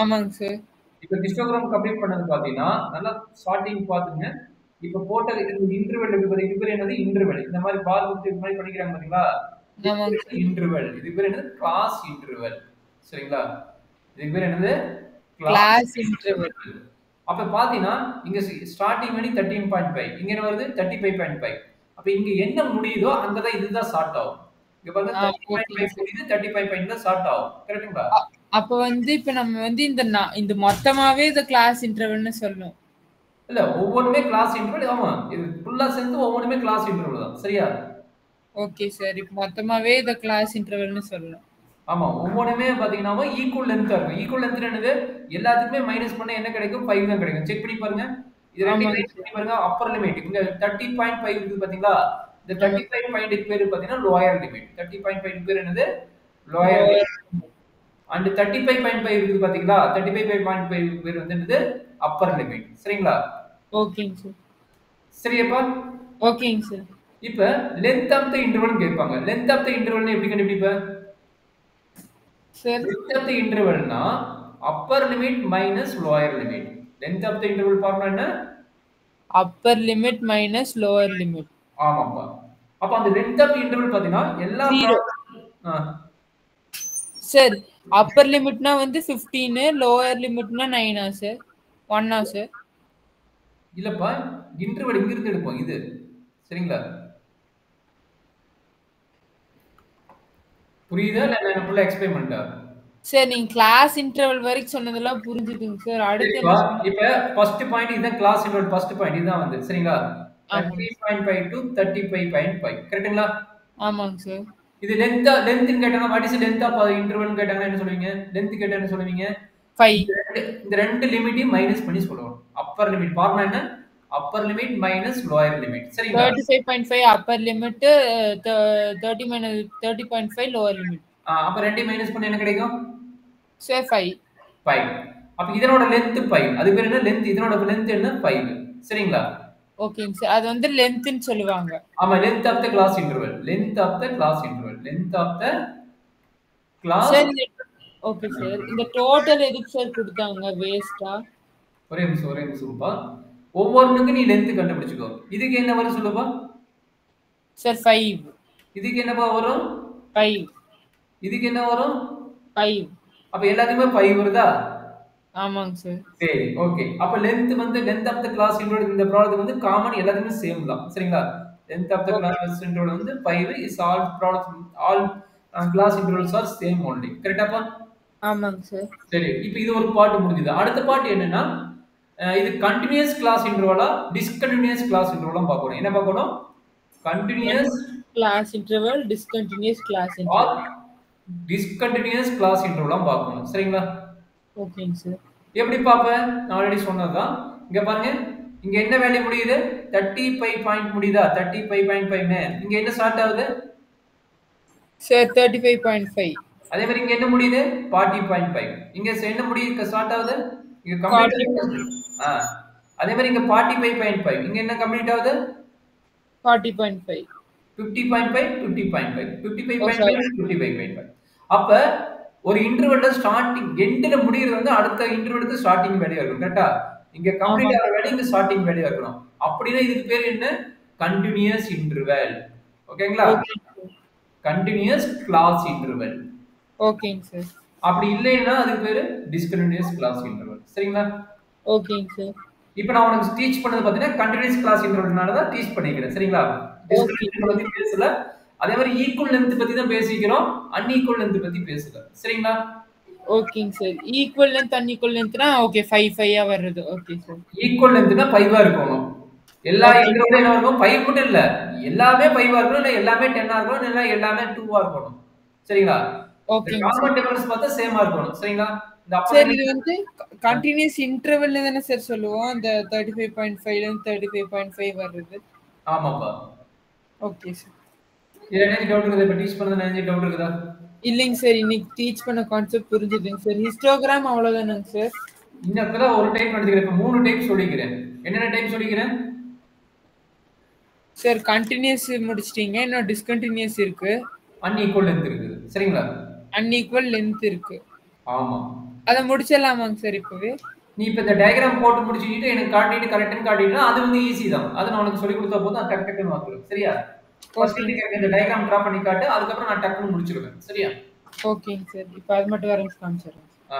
ஆமாங்க சார். இப்ப histogram complete பண்ணது பாத்தீங்கன்னா நல்லா ஸ்டார்டிங் பாத்துங்க. இப்ப போட்ட இன்டர்வல் இருக்கு பாத்தீங்க, இது பேர் என்னது இன்டர்வல். இந்த மாதிரி பார் கொடுத்து இது மாதிரி பண்ணிக்கிறாங்க பாத்தீங்களா, இது ஆமாங்க பேர் சார். இன்டர்வல். இது பேர் என்னது கிளாஸ் இன்டர்வல். சரிங்களா, இதுக்கு பேர் என்னது கிளாஸ் கிளாஸ் இன்டர்வல். இன்டர்வல். அப்ப பாத்தீங்கன்னா இங்க ஸ்டார்டிங் மணி 13.5, இங்க என்ன வருது 35.5. அப்ப இங்க என்ன முடியுதோ அங்கதான் இதுதான் ஸ்டார்ட் ஆகும். இங்க பாருங்க ஓகேங்க 30.5 சார். முடியுது, 30.5 தான் ஸ்டார்ட் ஆகும். கரெக்ட்டுங்களா? அ அப்ப வந்து இப்ப நம்ம வந்து இந்த மொத்தமாவே இத கிளாஸ் இன்டர்வல்னு சொல்லணும். இல்ல ஒவ்வொன்னுமே கிளாஸ் இன்டர்வல். ஆமா, இது ஃபுல்லா சேர்ந்து ஒவ்வொன்னுமே கிளாஸ் இன்டர்வல் தான். சரியா? Okay sir. இப்ப மொத்தமாவே இத கிளாஸ் இன்டர்வல்னு சொல்லணும். ஆமா, ஒவ்வொன்னுமே பாத்தீங்கன்னா ஈக்குவல் லென்த்தா இருக்கும். ஈக்குவல் லென்த் என்னது? எல்லாத்துக்குமே மைனஸ் பண்ணா என்ன கிடைக்கும்? 5 தான் கிடைக்கும். செக் பண்ணி பாருங்க. இது ரெண்டையும் ஆமாங்க மைனஸ் சார். பண்ணி பாருங்க. அப்பர் லிமிட் இங்க 30.5 இருக்குது பாத்தீங்களா? இந்த ஆமாங்க. 35 பாயிண்ட்க்கு பேரு பாத்தீங்கன்னா லோயர் லிமிட். 30.5 பேர் என்னது? Lower limit. லோயர். அண்ட் 35.5 இருக்குது பாத்தீங்களா? 35.5 பேர் வந்து என்னது? Upper limit. சரிங்களா? ஓகேங்க சார். சரியாப்பா? ஓகேங்க சார். இப்ப லென்த் ஆஃப் த இன்டர்வல் கேட்பாங்க. லென்த் ஆஃப் த இன்டர்வல் எப்படி கண்டுபிடிப்ப? சார் லென்த் ஆஃப் த இன்டர்வல்னா upper limit minus lower limit. Length of the interval formula என்ன? Upper limit minus lower limit. ஆமாப்பா. அப்ப அந்த லென்த் ஆஃப் இன்டர்வல் பாத்தீங்கன்னா எல்லா 0. ப்ராப்ளம். சார் அப்பர் லிமிட்னா வந்து 15, லோயர் லிமிட்னா 9ஆ சார்? 1ஆ சார்? இல்லப்பா, இன்டர்வல் இங்க இருந்து எடுப்போம் இது. சரிங்களா? புரியுதா இல்ல நான் ஃபுல்லா எக்ஸ்பிளைன் பண்ணட்டா? சார் நீங்க கிளாஸ் இன்டர்வல் வரைக்கும் சொன்னதெல்லாம் புரிஞ்சுதுங்க சார். அடுத்து சரிப்பா, என்ன சொன்னீங்க? இப்ப ஃபர்ஸ்ட் பாயிண்ட் இதான் கிளாஸ் இன்டர்வல். ஃபர்ஸ்ட் பாயிண்ட் இதுதான் வந்து. சரிங்களா? ஆமாங்க சார். 30.5 to 35.5. கரெக்ட்டுங்களா? ஆமாங்க சார். இது லென்த்ன்னு கேட்டாங்கன்னா வாட் இஸ் லென்த் ஆஃப் இன்டர்வல்னு கேட்டாங்கன்னா என்ன சொல்லுவீங்க? லென்த் கேட்டா என்ன சொல்லுவீங்க? 5. இந்த ரெண்டு லிமிட்டையும் மைனஸ் பண்ணி சொல்லணும். அப்பர் லிமிட் ஃபார்முலா என்ன? Upper limit minus lower limit. சரிங்களா? 35.5 upper limit, 30 minus 30.5 lower limit. அப்ப ரெண்டையும் மைனஸ் பண்ண என்ன கிடைக்கும்? சார் 5. 5. அப்ப இதனோட லென்த் 5. அது பேர் என்ன? லென்த். இதனோட லென்த் என்ன? 5. சரிங்களா? ஓகேங்க சார். அது வந்து லென்த்ன்னு சொல்லுவாங்க. ஆமா, length of the class interval. Length of the class interval. Length of the class. Sir okay sir. இந்த டோட்டல் எதுக்கு சார் குடுத்தாங்க? வேஸ்ட்டா? ஒரே நிமிஷம், ஒரே நிமிஷம்ப்பா. ஒவ்வொன்றுக்கும் நீ லென்த் கண்டுபிடிச்சுக்கோ. இதுக்கு என்ன வரும் சொல்லுப்பா? சார் 5. இதுக்கு என்னப்பா வரும்? 5. இதுக்கு என்ன வரும்? 5. அப்ப எல்லாத்துக்குமே 5 வருதா? ஆமாங்க சார். சரி, ஓகே. அப்ப லென்த் வந்து length of the class interval இந்த ப்ராப்ளத்துக்கு வந்து காமன், எல்லாத்துக்குமே சேம் தான். சரிங்களா? Length of the okay. Class interval வந்து 5 is all problem all class intervals are same only. கரெக்டாப்பா? ஆமாங்க சார். சரி, இப்போ இது ஒரு பார்ட் முடிஞ்சது. அடுத்த பார்ட் என்னன்னா இது கண்டினியூஸ் கிளாஸ் இன்டர்வலா டிஸ்கண்டினியூஸ் கிளாஸ் இன்டர்வலா பார்க்கணும். என்ன பார்க்கணும்? Continuous class interval, discontinuous class are interval. Discontinuous class இன்டர்வலா பார்க்கணும். சரிங்களா? ஓகேங்க சார். எப்படி பார்ப்பேன்? நான் ஆல்ரெடி சொன்னதுதான். இங்க பாருங்க, இங்க என்ன வேல்யூ முடியுது? 35 பாயிண்ட் முடியுதா? 35.5. இங்க என்ன ஸ்டார்ட் ஆகுது? சார் 35.5. அதே மாதிரி இங்க என்ன முடியுது? 40.5. இங்க என்ன முடியுது? ஸ்டார்ட் ஆகுது? இங்க கம்ப்ளீட் 40. ஆகுது. அதே மாதிரி இங்க 45.5. இங்க என்ன கம்ப்ளீட் ஆகுது? 40.5. 50.5, 50.5, ஓ சாரி. 55.5, 55.5. அப்ப ஒரு இன்டர்வல்ல ஸ்டார்டிங் எண்ட்ல முடியிறது வந்து அடுத்த இன்டர்வலுக்கு ஸ்டார்டிங் வேல்யூ இருக்கும். கரெக்ட்டா? இங்க கம்ப்ளீட் ஆமாங்க. ஆகிற வேல்யூ இங்க ஸ்டார்டிங் வேல்யூ இருக்கணும். அப்படின்னா இதுக்கு பேர் என்ன? Continuous interval. ஓகேங்களா? Okay sir. Continuous class interval. ஓகேங்க சார். அப்படி இல்லைன்னா அதுக்கு பேரு டிஸ்கண்டினியூஸ் கிளாஸ் இன்டர்வல். சரிங்களா? ஓகேங்க சார். இப்போ நான் உனக்கு டீச் பண்ணது பார்த்தீங்கன்னா கண்டினியூஸ் கிளாஸ் இன்டர்வல்னால தான் டீச் பண்ணிக்கிறேன். சரிங்களா? ஓகேங்க டிஸ்கண்டினியூஸ் சார். பத்தி பேசல. அதே மாதிரி ஈக்குவல் லென்த் பத்தி தான் பேசிக்கிறோம். அன்ஈக்குவல் லென்த் பத்தி பேசல. சரிங்களா? ஓகேங்க சார். ஈக்குவல் லென்த், அன்ஈக்குவல் லென்த்னா ஓகே 5 5ஆ வருது. Okay sir. ஈக்குவல் லென்த்னா 5ஆ இருக்கணும். எல்லா ஓகே. இன்டர்வலும் என்ன இருக்கும்? 5 மட்டும் இல்ல. எல்லாமே 5ஆ இருக்கணும், இல்ல எல்லாமே 10ஆ இருக்கணும், இல்ல எல்லாமே 2ஆ இருக்கணும். சரிங்களா? இந்த ஓகேங்க சார். காமன் டிஃபரன்ஸ் பார்த்தா சேமா இருக்கணும். சரிங்களா? இந்த அப்பர் சார் இது லிமிட். வந்து கன்டினியூஸ் இன்டர்வல்ல தானே சார் சொல்லுவோம். அந்த 35.5ல இருந்து 35.5 வருது. ஆமாப்பா. Okay sir. இதுல என்ன டவுட் இருக்குதா? இப்ப டீச் பண்ணதுல என்ன டவுட் இருக்குதா? இல்லைங்க சார். இன்னைக்கு டீச் பண்ண கான்செப்ட் புரிஞ்சுதுங்க சார். ஹிஸ்டோகிராம் அவ்வளவுதானங்க சார்? இன்னும் ஒரு டைப் நடத்துக்கிறேன். இப்ப 3 டைப் சொல்லிக்கிறேன். என்னென்ன டைப் சொல்லிக்கிறேன்? சார் கன்டினியூஸ் முடிச்சிட்டீங்க. இன்னும் டிஸ்கன்டினியூஸ் இருக்கு. அன்ஈக்குவல் லென்த் இருக்குது. சரிங்களா? அன்ஈக்குவல் லென்த் இருக்கு. ஆமா. அத முடிச்சிடலாமாங்க சார் இப்பவே? நீ இப்ப இந்த டயகிராம் போட்டு முடிச்சுட்டு எனக்கு காட்டிட்டு கரெக்ட்னு காட்டிட்டா அது வந்து ஈஸி தான். அது நான் உனக்கு சொல்லி கொடுத்தா போதும் டக்கு டக்குன்னு வந்துடும். சரியா? ஃபர்ஸ்ட் ஓகேங்க எனக்கு இந்த டயகிராம் டிரா பண்ணி காட்டு. அதுக்கப்புறம் நான் டக்குன்னு முடிச்சிருவேன். சரியா? ஓகேங்க சார். இப்ப அது மட்டும் வரைஞ்சு காமிச்சிடுறேன். ஆ